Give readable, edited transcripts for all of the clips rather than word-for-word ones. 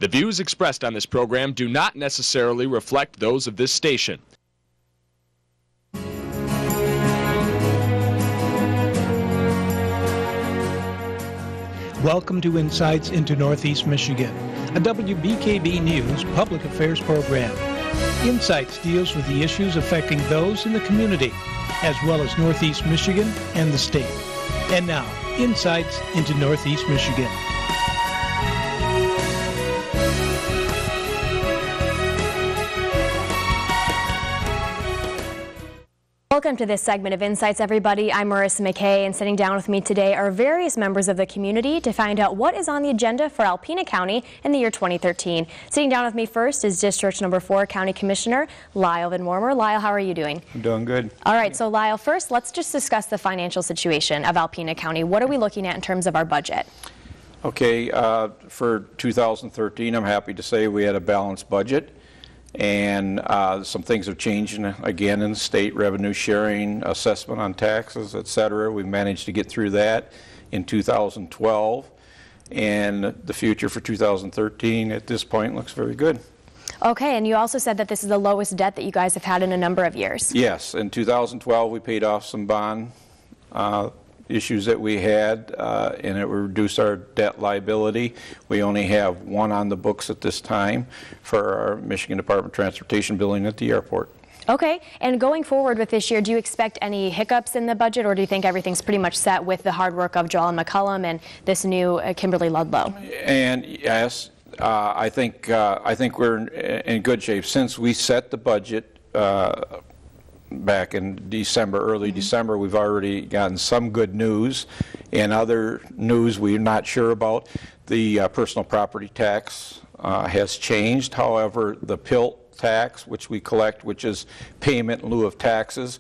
The views expressed on this program do not necessarily reflect those of this station. Welcome to Insights into Northeast Michigan, a WBKB News public affairs program. Insights deals with the issues affecting those in the community, as well as Northeast Michigan and the state. And now, Insights into Northeast Michigan. Welcome to this segment of Insights, everybody. I'm Marissa McKay, and sitting down with me today are various members of the community to find out what is on the agenda for Alpena County in the year 2013. Sitting down with me first is District Number 4 County Commissioner Lyall Van Wormer. Lyall, how are you doing? I'm doing good. All right, so Lyall, first let's just discuss the financial situation of Alpena County. What are we looking at in terms of our budget? Okay, for 2013, I'm happy to say we had a balanced budget. And some things have changed again in the state, revenue sharing, assessment on taxes, etc. We managed to get through that in 2012, and the future for 2013 at this point looks very good. Okay, and you also said that this is the lowest debt that you guys have had in a number of years. Yes, in 2012 we paid off some bond issues that we had, and it reduced our debt liability. We only have one on the books at this time for our Michigan Department of Transportation building at the airport. Okay, and going forward with this year, do you expect any hiccups in the budget, or do you think everything's pretty much set with the hard work of Joel McCullum and this new Kimberly Ludlow? And yes, I think we're in good shape. Since we set the budget back in December, early December, we've already gotten some good news, and other news we're not sure about. The personal property tax has changed. However, the PILT tax, which we collect, which is payment in lieu of taxes,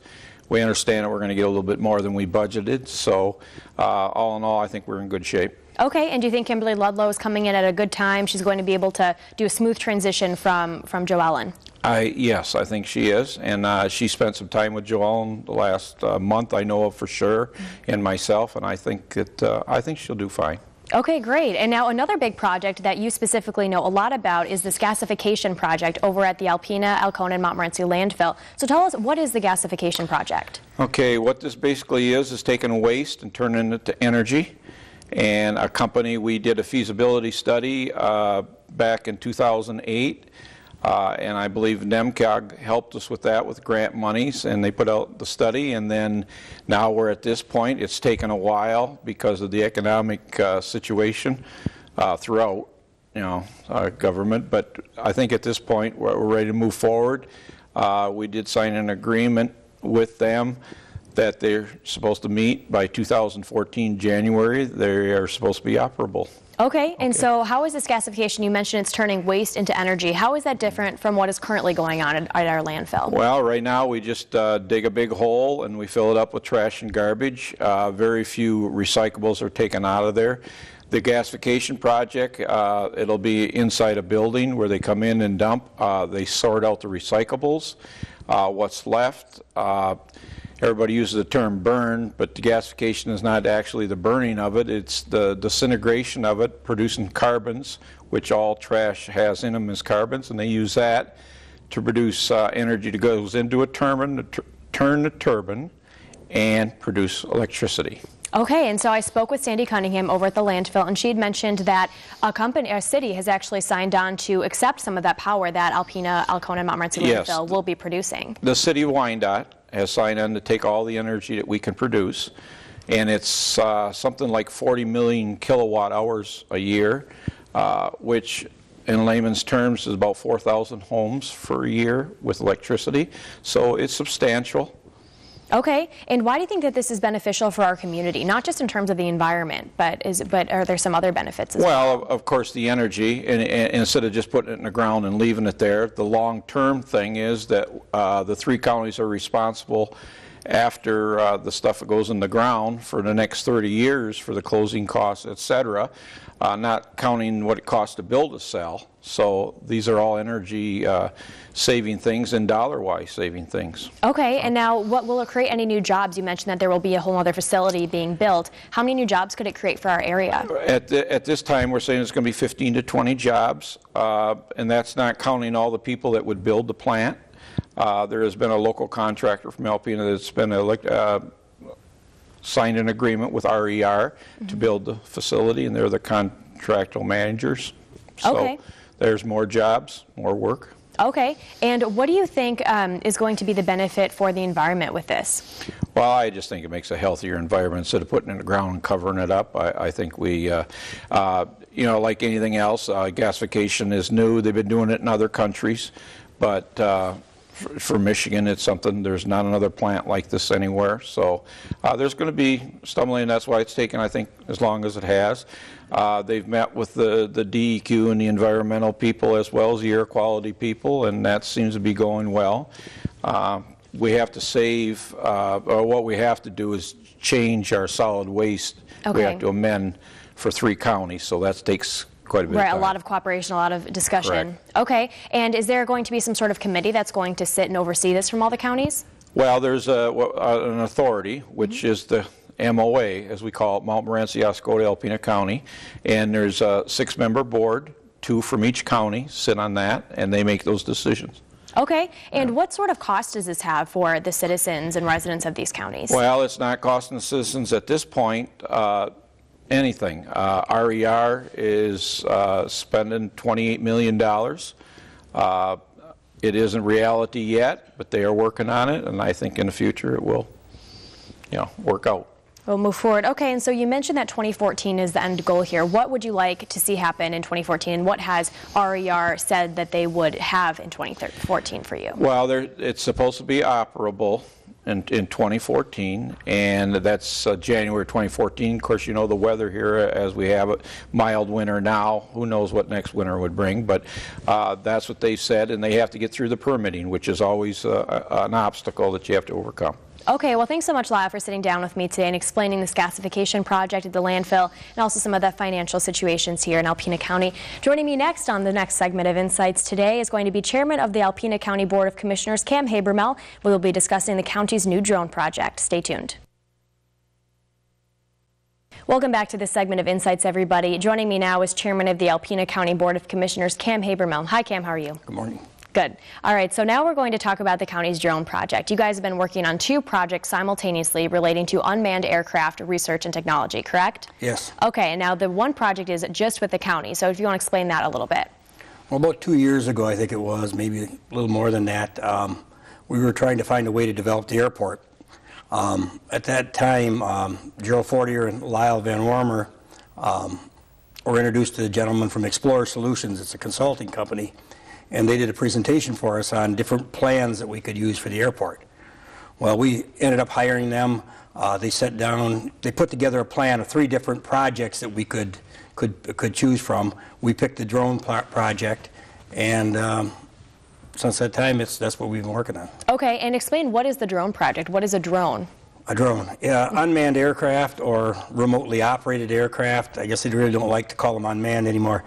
we understand that we're going to get a little bit more than we budgeted. So all in all, I think we're in good shape. Okay, and do you think Kimberly Ludlow is coming in at a good time? She's going to be able to do a smooth transition from Joellen? Yes, I think she is, and she spent some time with Joellen the last month, I know of for sure, and myself, and I think she'll do fine. Okay, great. And now another big project that you specifically know a lot about is this gasification project over at the Alpena, Alcona, and Montmorency landfill. So tell us, what is the gasification project? Okay, what this basically is taking waste and turning it to energy. And a company, we did a feasibility study back in 2008, and I believe NEMCOG helped us with that with grant monies, and they put out the study, and then now we're at this point. It's taken a while because of the economic situation throughout, our government, but I think at this point we're ready to move forward. We did sign an agreement with them that they're supposed to meet by 2014 January. They are supposed to be operable. Okay, and so how is this gasification? You mentioned it's turning waste into energy. How is that different from what is currently going on at our landfill? Well, right now we just dig a big hole and we fill it up with trash and garbage. Very few recyclables are taken out of there. The gasification project, it'll be inside a building where they come in and dump. They sort out the recyclables. What's left, everybody uses the term burn, but the gasification is not actually the burning of it. It's the disintegration of it, producing carbons, which all trash has in them as carbons, and they use that to produce energy that goes into a turbine, to turn the turbine, and produce electricity. Okay, and so I spoke with Sandy Cunningham over at the landfill, and she had mentioned that a city has actually signed on to accept some of that power that Alpena, Alcona, and Montmorency landfill will be producing. The city of Wyandotte has signed on to take all the energy that we can produce, and it's something like 40 million kilowatt hours a year, which in layman's terms is about 4,000 homes for a year with electricity, so it's substantial. Okay, and why do you think that this is beneficial for our community, not just in terms of the environment, but are there some other benefits as well? Well, of course, the energy, and instead of just putting it in the ground and leaving it there, the long-term thing is that the three counties are responsible after the stuff that goes in the ground for the next 30 years for the closing costs, etc., not counting what it costs to build a cell. So these are all energy saving things and dollar-wise saving things. Okay, and now what will it create? Any new jobs? You mentioned that there will be a whole other facility being built. How many new jobs could it create for our area? At this time, we're saying it's going to be 15 to 20 jobs, and that's not counting all the people that would build the plant. There has been a local contractor from Alpena that's been signed an agreement with RER to build the facility, and they're the contractual managers. So there's more jobs, more work. Okay, and what do you think is going to be the benefit for the environment with this? Well, I just think it makes a healthier environment instead of putting it in the ground and covering it up. I think we, you know, like anything else, gasification is new. They've been doing it in other countries, but for Michigan, it's something, there's not another plant like this anywhere. So there's going to be stumbling, and that's why it's taken, I think, as long as it has. They've met with the DEQ and the environmental people as well as the air quality people, and that seems to be going well. We have to save, or what we have to do is change our solid waste. We have to amend for 3 counties, so that takes quite a bit of time. A lot of cooperation, a lot of discussion. Correct. Okay, and is there going to be some sort of committee that's going to sit and oversee this from all the counties? Well, there's an authority, which is the MOA, as we call it, Mount Morenci, Oscoda, Alpena County, and there's a 6-member board, 2 from each county sit on that, and they make those decisions. Okay, and what sort of cost does this have for the citizens and residents of these counties? Well, it's not costing the citizens at this point anything. RER is spending $28 million. It isn't reality yet, but they are working on it, and I think in the future it will, you know, work out. We'll move forward. Okay, and so you mentioned that 2014 is the end goal here. What would you like to see happen in 2014, and what has RER said that they would have in 2014 for you? Well, it's supposed to be operable in 2014, and that's January 2014. Of course, you know the weather here, as we have a mild winter now. Who knows what next winter would bring, but that's what they said, and they have to get through the permitting, which is always an obstacle that you have to overcome. Okay, well, thanks so much, Lyall, for sitting down with me today and explaining this gasification project at the landfill and also some of the financial situations here in Alpena County. Joining me next on the next segment of Insights today is going to be Chairman of the Alpena County Board of Commissioners, Cam Habermel. We will be discussing the county's new drone project. Stay tuned. Welcome back to this segment of Insights, everybody. Joining me now is Chairman of the Alpena County Board of Commissioners, Cam Habermel. Hi, Cam. How are you? Good morning. Good. All right, so now we're going to talk about the county's drone project. You guys have been working on 2 projects simultaneously relating to unmanned aircraft research and technology, correct? Yes. Okay, and now the one project is just with the county, so if you want to explain that a little bit. Well, about 2 years ago, I think it was, maybe a little more than that, we were trying to find a way to develop the airport. At that time, Gerald Fortier and Lyall Van Warmer were introduced to a gentleman from Explorer Solutions. It's a consulting company. And they did a presentation for us on different plans that we could use for the airport. Well, we ended up hiring them. They sat down, they put together a plan of 3 different projects that we could choose from. We picked the drone project, and since that time, that's what we've been working on. Okay, and explain, what is the drone project? What is a drone? A drone, unmanned aircraft or remotely operated aircraft. I guess they really don't like to call them unmanned anymore.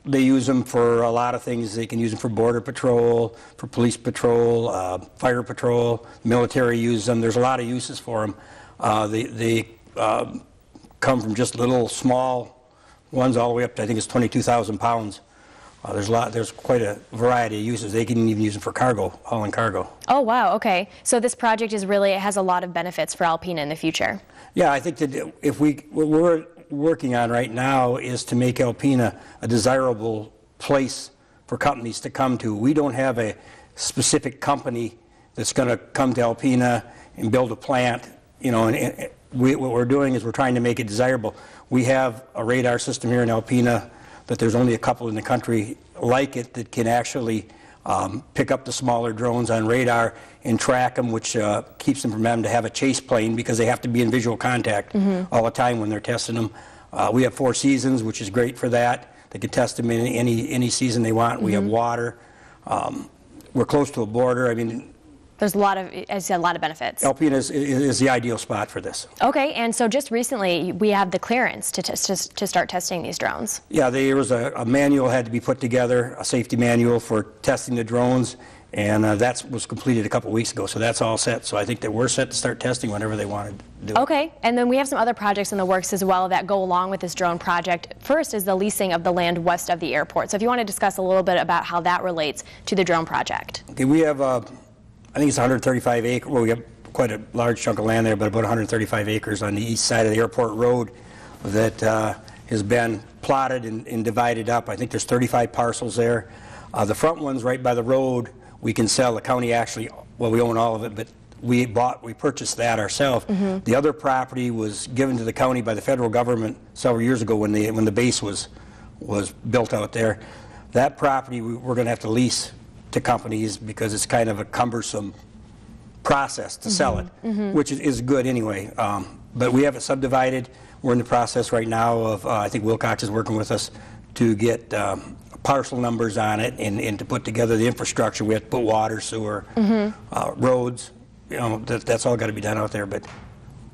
They use them for a lot of things. They can use them for border patrol, for police patrol, fire patrol. Military uses them. There's a lot of uses for them. They come from just little small ones all the way up to, I think it's 22,000 pounds. There's quite a variety of uses. They can even use them for cargo, hauling cargo. Oh, wow, okay. So this project is really, it has a lot of benefits for Alpena in the future. Yeah, I think that if what we're working on right now is to make Alpena a desirable place for companies to come to. We don't have a specific company that's going to come to Alpena and build a plant, you know, and what we're doing is we're trying to make it desirable. We have a radar system here in Alpena that there's only a couple in the country like it that can actually pick up the smaller drones on radar and track them, which keeps them from having to have a chase plane because they have to be in visual contact all the time when they're testing them. We have 4 seasons, which is great for that. They can test them in any season they want. We have water. We're close to a border. I mean, There's a lot of, as you said, a lot of benefits. Alpena is the ideal spot for this. Okay, and so just recently we have the clearance to start testing these drones. Yeah, there was a manual had to be put together, a safety manual for testing the drones, and that was completed a couple weeks ago, so that's all set. So I think that we're set to start testing whenever they want to do it. Okay, and then we have some other projects in the works as well that go along with this drone project. First is the leasing of the land west of the airport. So if you want to discuss a little bit about how that relates to the drone project. Okay, we have I think it's 135 acres. Well, we have quite a large chunk of land there, but about 135 acres on the east side of the airport road that has been plotted and divided up. I think there's 35 parcels there. The front ones right by the road we can sell. The county actually, well, we own all of it, but we purchased that ourselves. The other property was given to the county by the federal government several years ago when the base was built out there. That property we're going to have to lease to companies because it's kind of a cumbersome process to sell it, which is good anyway. But we have it subdivided. We're in the process right now of, I think Wilcox is working with us to get parcel numbers on it and to put together the infrastructure. We have to put water, sewer, roads. You know, that's all got to be done out there, but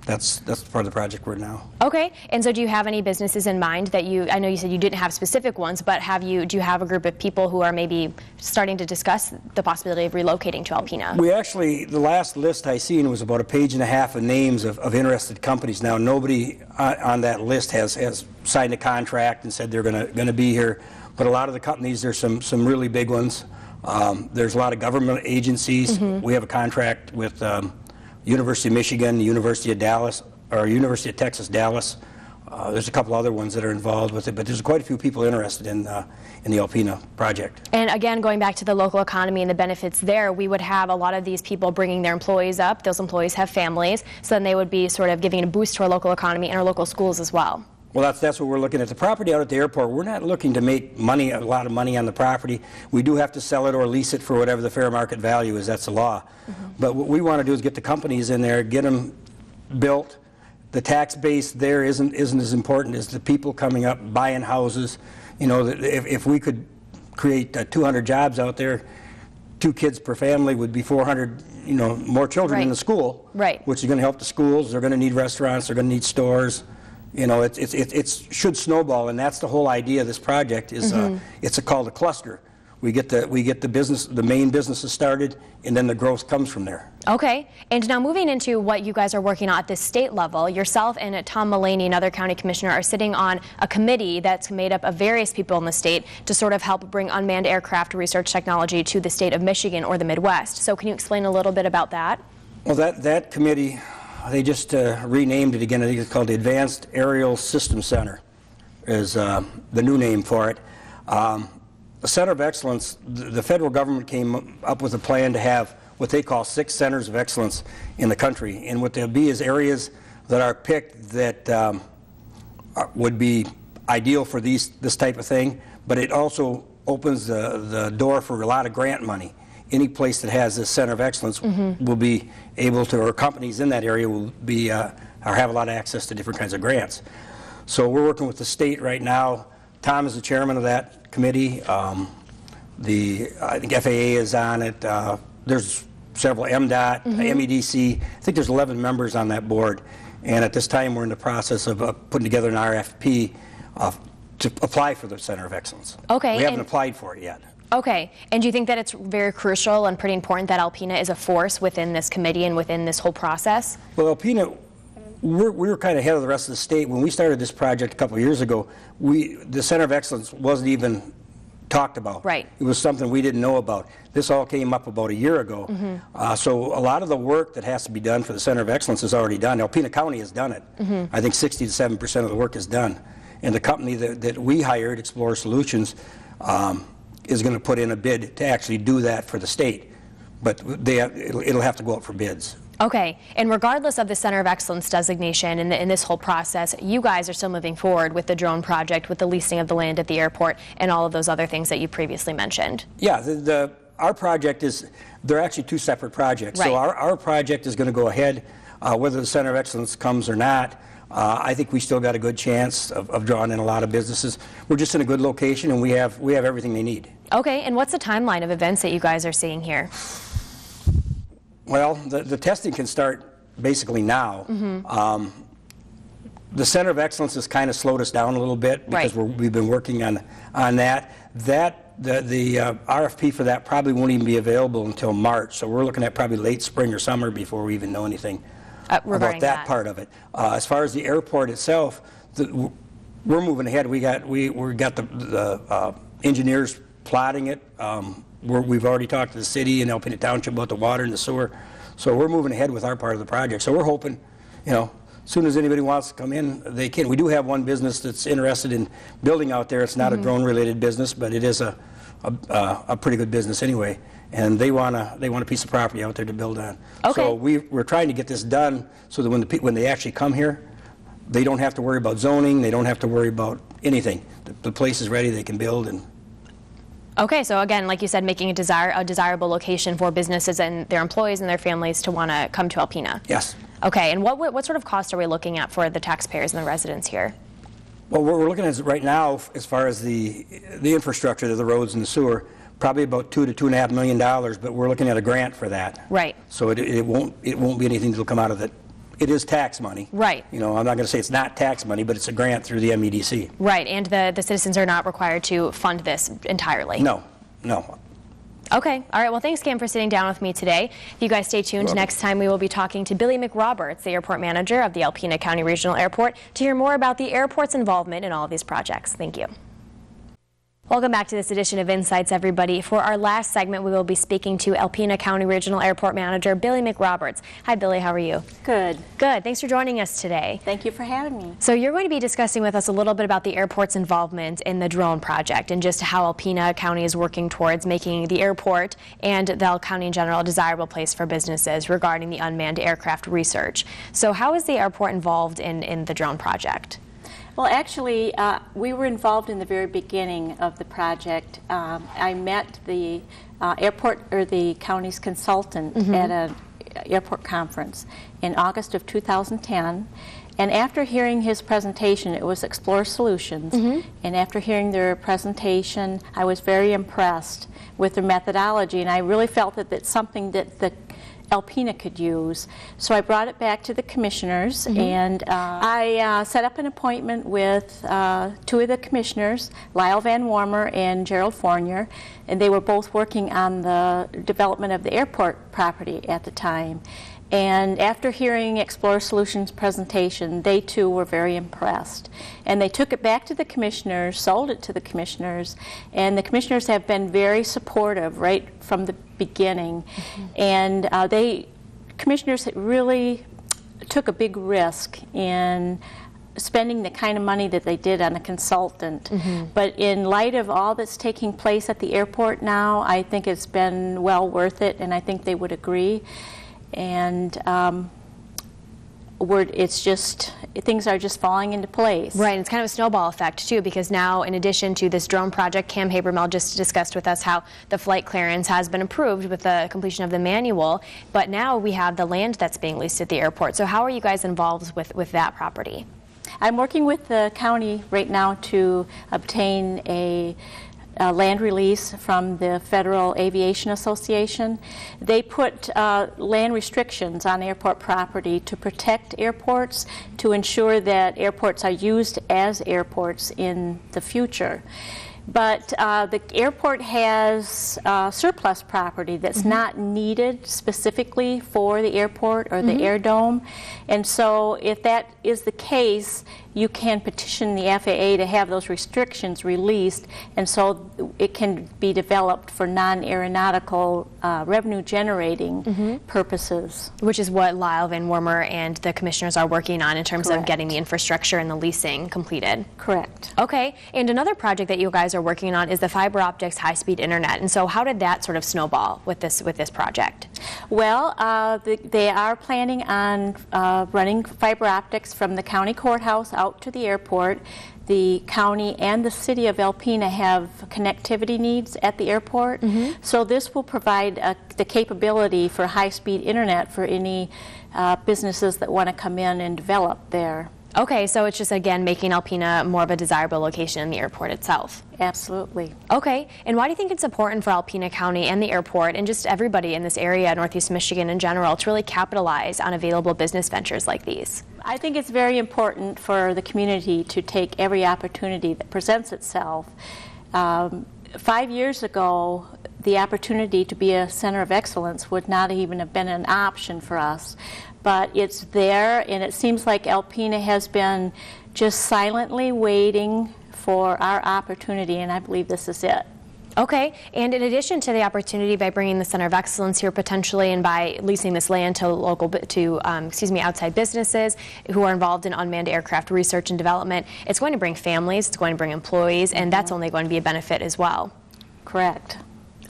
that's part of the project we're in now. Okay, and so do you have any businesses in mind that I know you said you didn't have specific ones, but do you have a group of people who are maybe starting to discuss the possibility of relocating to Alpena? We actually, the last list I seen was about a page and a half of names of interested companies. Now nobody on that list has signed a contract and said they're going to be here, but a lot of the companies, there's some really big ones. There's a lot of government agencies. We have a contract with University of Michigan, the University of Dallas, or University of Texas, Dallas. There's a couple other ones that are involved with it, but there's quite a few people interested in the Alpena project. And again, going back to the local economy and the benefits there, we would have a lot of these people bringing their employees up. Those employees have families, so then they would be sort of giving a boost to our local economy and our local schools as well. Well, that's what we're looking at. The property out at the airport, we're not looking to make money, a lot of money on the property. We do have to sell it or lease it for whatever the fair market value is. That's the law. But what we want to do is get the companies in there, get them built. The tax base there isn't as important as the people coming up, buying houses. You know, if we could create 200 jobs out there, 2 kids per family would be 400, you know, more children in the school, which is going to help the schools. They're going to need restaurants. They're going to need stores. You know, it should snowball, and that's the whole idea of this project. Is it's called a cluster. We get the main businesses started, and then the growth comes from there. Okay, and now moving into what you guys are working on at the state level, yourself and Tom Mullaney, another county commissioner, are sitting on a committee that's made up of various people in the state to sort of help bring unmanned aircraft research technology to the state of Michigan or the Midwest. So can you explain a little bit about that? Well, that committee, they just renamed it again. I think it's called the Advanced Aerial Systems Center is the new name for it. The Center of Excellence, the federal government came up with a plan to have what they call 6 centers of excellence in the country. And what they'll be is areas that are picked that would be ideal for this type of thing, but it also opens the door for a lot of grant money. Any place that has this center of excellence will be able to, or companies in that area will be, or have a lot of access to different kinds of grants. So we're working with the state right now. Tom is the chairman of that committee. I think FAA is on it. There's several, MDOT, MEDC. I think there's 11 members on that board. And at this time, we're in the process of putting together an RFP to apply for the Center of Excellence. Okay. We haven't applied for it yet. Okay, and do you think that it's very crucial and pretty important that Alpena is a force within this committee and within this whole process? Well, Alpena, we were kind of ahead of the rest of the state. When we started this project a couple of years ago, the Center of Excellence wasn't even talked about. Right. It was something we didn't know about. This all came up about a year ago. So a lot of the work that has to be done for the Center of Excellence is already done. Alpena County has done it. I think 60 to 7% of the work is done. And the company that we hired, Explorer Solutions, is going to put in a bid to actually do that for the state. But it'll have to go out for bids. Okay, and regardless of the Center of Excellence designation in this whole process, you guys are still moving forward with the drone project, with the leasing of the land at the airport, and all of those other things that you previously mentioned. Yeah, our project they're actually 2 separate projects. Right. So our project is going to go ahead, whether the Center of Excellence comes or not. I think we still got a good chance of drawing in a lot of businesses. We're just in a good location, and we have everything they need. Okay, and what's the timeline of events that you guys are seeing here? Well, the testing can start basically now. The Center of Excellence has kind of slowed us down a little bit because we've been working on that. The RFP for that probably won't even be available until March, so we're looking at probably late spring or summer before we even know anything about that part of it. As far as the airport itself, we're moving ahead. We got the engineers plotting it. We've already talked to the city and Alpena Township about the water and the sewer, so we're moving ahead with our part of the project. So we're hoping, you know, as soon as anybody wants to come in, they can. We do have one business that's interested in building out there. It's not a drone-related business, but it is a pretty good business anyway. And they want a piece of property out there to build on. Okay. So we're trying to get this done so that when they actually come here, they don't have to worry about zoning. They don't have to worry about anything. The place is ready. They can build. And okay, so again, like you said, making a desirable location for businesses and their employees and their families to want to come to Alpena. Yes. Okay, and what sort of cost are we looking at for the taxpayers and the residents here? Well, what we're looking at right now, as far as the infrastructure, the roads and the sewer, probably about $2 to $2.5 million, but we're looking at a grant for that. Right. So it won't be anything that'll come out of it. It is tax money. Right. You know, I'm not going to say it's not tax money, but it's a grant through the MEDC. Right, and the citizens are not required to fund this entirely. No. Okay. All right. Well, thanks, Cam, for sitting down with me today. If you guys stay tuned, next time we will be talking to Billy McRoberts, the airport manager of the Alpena County Regional Airport, to hear more about the airport's involvement in all of these projects. Thank you. Welcome back to this edition of Insights, everybody. For our last segment, we will be speaking to Alpena County Regional Airport Manager Billy McRoberts. Hi, Billy. How are you? Good. Good. Thanks for joining us today. Thank you for having me. So you're going to be discussing with us a little bit about the airport's involvement in the drone project and just how Alpena County is working towards making the airport and the Elk County in general a desirable place for businesses regarding the unmanned aircraft research. So how is the airport involved in the drone project? Well, actually, we were involved in the very beginning of the project. I met the airport or the county's consultant at an airport conference in August of 2010. And after hearing his presentation, it was Explore Solutions, and after hearing their presentation, I was very impressed with their methodology, and I really felt that that's something that the Alpena could use. So I brought it back to the commissioners, and I set up an appointment with two of the commissioners, Lyall Van Warmer and Gerald Fournier, and they were both working on the development of the airport property at the time. And after hearing Explore Solutions' presentation, they too were very impressed. And they took it back to the commissioners, sold it to the commissioners, and the commissioners have been very supportive right from the beginning. And commissioners really took a big risk in spending the kind of money that they did on a consultant. But in light of all that's taking place at the airport now, I think it's been well worth it, and I think they would agree. And things are just falling into place. Right, and it's kind of a snowball effect too, because now in addition to this drone project, Cam Habermel just discussed with us how the flight clearance has been approved with the completion of the manual, but now we have the land that's being leased at the airport. So how are you guys involved with that property? I'm working with the county right now to obtain a land release from the Federal Aviation Association. They put land restrictions on airport property to protect airports, to ensure that airports are used as airports in the future. But the airport has surplus property that's not needed specifically for the airport or the air dome. And so if that is the case, you can petition the FAA to have those restrictions released, and so it can be developed for non-aeronautical revenue-generating purposes. Which is what Lyall Van Warmer and the commissioners are working on in terms of getting the infrastructure and the leasing completed. Correct. Okay, and another project that you guys are working on is the fiber optics high-speed internet. And so how did that sort of snowball with this project? Well, they are planning on running fiber optics from the county courthouse out to the airport. The county and the city of Alpena have connectivity needs at the airport, so this will provide the capability for high-speed internet for any businesses that want to come in and develop there. Okay, so it's just, again, making Alpena more of a desirable location in the airport itself. Absolutely. Okay, and why do you think it's important for Alpena County and the airport and just everybody in this area, Northeast Michigan in general, to really capitalize on available business ventures like these? I think it's very important for the community to take every opportunity that presents itself. 5 years ago, the opportunity to be a center of excellence would not even have been an option for us. But it's there, and it seems like Alpena has been just silently waiting for our opportunity, and I believe this is it. Okay, and in addition to the opportunity by bringing the Center of Excellence here potentially and by leasing this land to outside businesses who are involved in unmanned aircraft research and development, it's going to bring families, it's going to bring employees, and that's only going to be a benefit as well. Correct.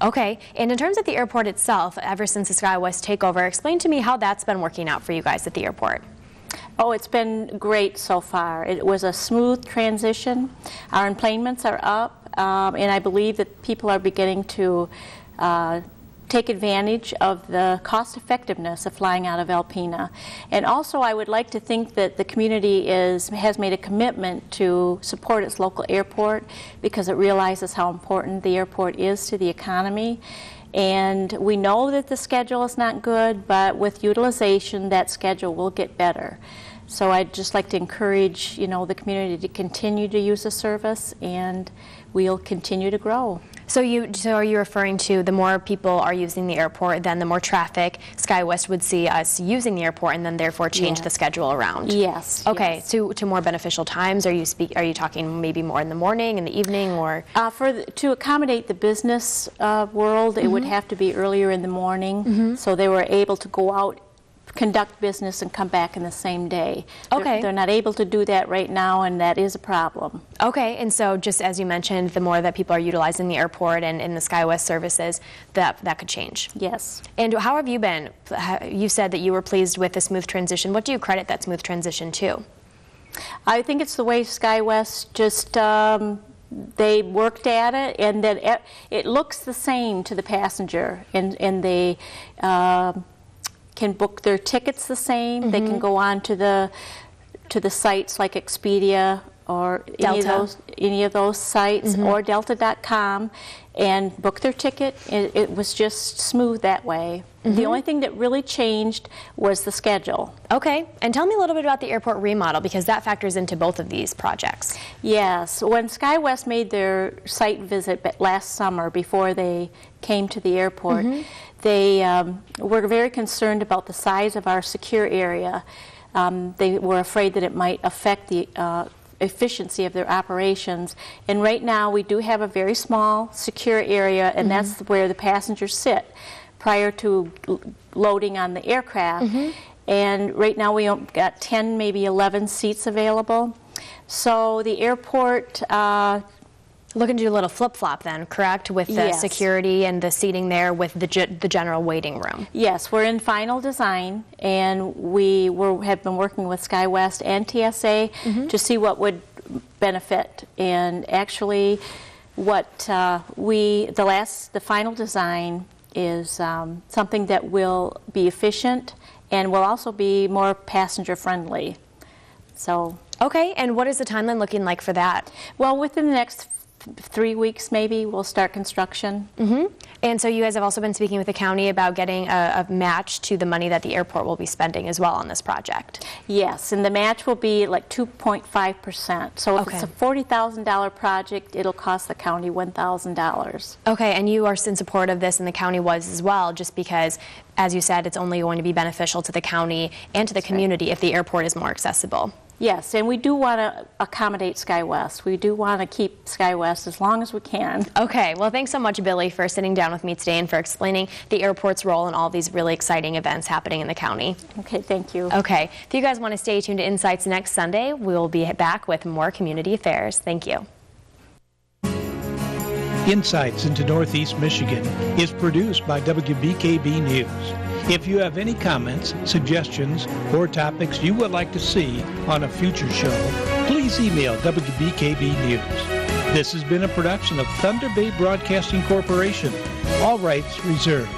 Okay, and in terms of the airport itself, ever since the SkyWest takeover, explain to me how that's been working out for you guys at the airport. Oh, it's been great so far. It was a smooth transition. Our enplanements are up, and I believe that people are beginning to take advantage of the cost effectiveness of flying out of Alpena. And also I would like to think that the community has made a commitment to support its local airport because it realizes how important the airport is to the economy. And we know that the schedule is not good, but with utilization that schedule will get better. So I'd just like to encourage, the community to continue to use the service, and we'll continue to grow. So are you referring to the more people are using the airport, then the more traffic SkyWest would see us using the airport, and then therefore change the schedule around? Yes. Okay. Yes. To more beneficial times. Are you talking maybe more in the morning, in the evening, or? To accommodate the business world, it would have to be earlier in the morning, so they were able to go out, conduct business, and come back in the same day. Okay. They're not able to do that right now, and that is a problem. Okay, and so just as you mentioned, the more that people are utilizing the airport and in the SkyWest services, that could change. Yes. And how have you been? You said that you were pleased with the smooth transition. What do you credit that smooth transition to? I think it's the way SkyWest just they worked at it, and that it looks the same to the passenger, and they can book their tickets the same. They can go on to the sites like Expedia or any of those sites, or Delta.com, and book their ticket. It was just smooth that way. The only thing that really changed was the schedule. Okay, and tell me a little bit about the airport remodel, because that factors into both of these projects. Yes, when SkyWest made their site visit last summer before they came to the airport, they were very concerned about the size of our secure area. They were afraid that it might affect the efficiency of their operations. And right now we do have a very small secure area, and that's where the passengers sit prior to loading on the aircraft. And right now we got 10, maybe 11 seats available. So the airport looking to do a little flip-flop then, correct? With the security and the seating there with the general waiting room. Yes, we're in final design, and we have been working with SkyWest and TSA to see what would benefit. And actually, what the final design is something that will be efficient and will also be more passenger friendly. So. Okay, and what is the timeline looking like for that? Well, within the next 3 weeks maybe we'll start construction. And so you guys have also been speaking with the county about getting a match to the money that the airport will be spending as well on this project. Yes, and the match will be like 2.5%. So if it's a $40,000 project, it'll cost the county $1,000. Okay, and you are in support of this, and the county was as well, just because, as you said, it's only going to be beneficial to the county and to the community if the airport is more accessible. Yes, and we do want to accommodate SkyWest. We do want to keep SkyWest as long as we can. Okay, well, thanks so much, Billy, for sitting down with me today and for explaining the airport's role in all these really exciting events happening in the county. Okay, thank you. Okay, if you guys want to stay tuned to Insights next Sunday, we'll be back with more community affairs. Thank you. Insights into Northeast Michigan is produced by WBKB News. If you have any comments, suggestions, or topics you would like to see on a future show, please email WBKB News. This has been a production of Thunder Bay Broadcasting Corporation. All rights reserved.